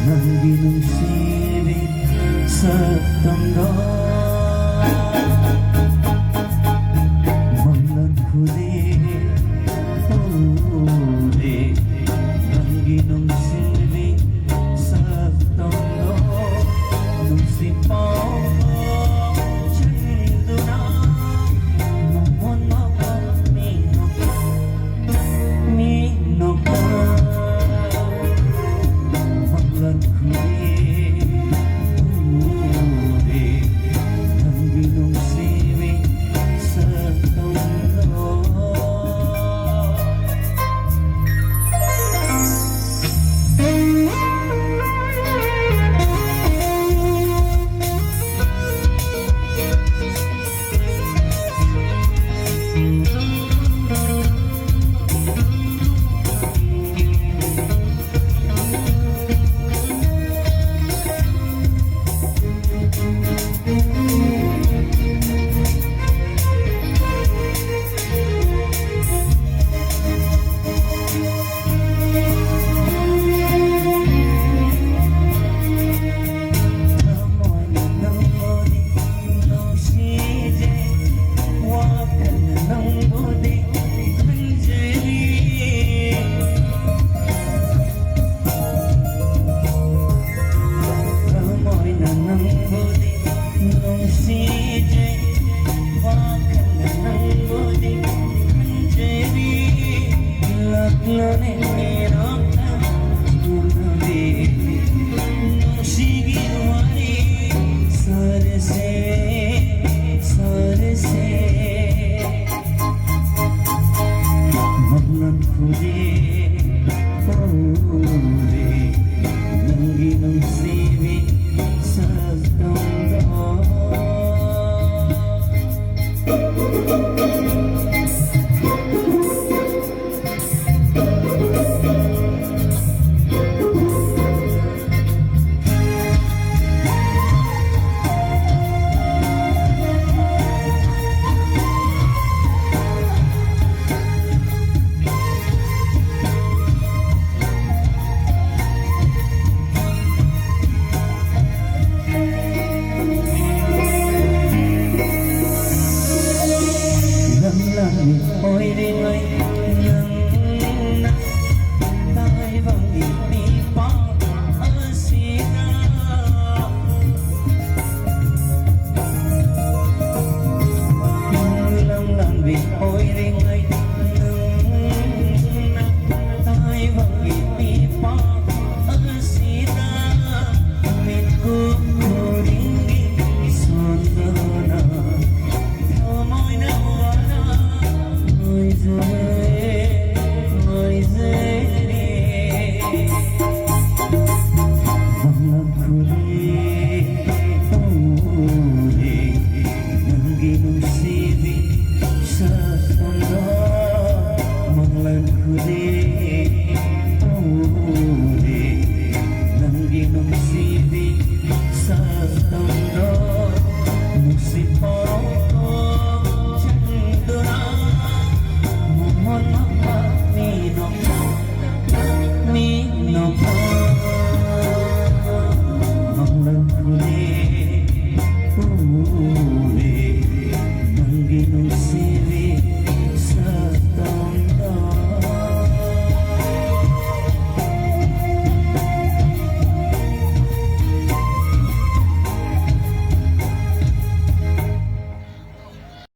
남기는 시비 섰던 것 먹는 후대 후대 남기는 시비 섰던 것 눈빛 뻗친구나 못 먹어 미노가 먹는 후대 ôi đi ơi nâng nắng tay vòng đi đi bỏ ở xí lòng lòng vì ôi đi ơi nâng nắng tay vòng đi đi bỏ ở xí mình cứ đi đi son na theo môi nào Hãy subscribe cho kênh Ghiền Mì Gõ để không bỏ lỡ những video hấp dẫn.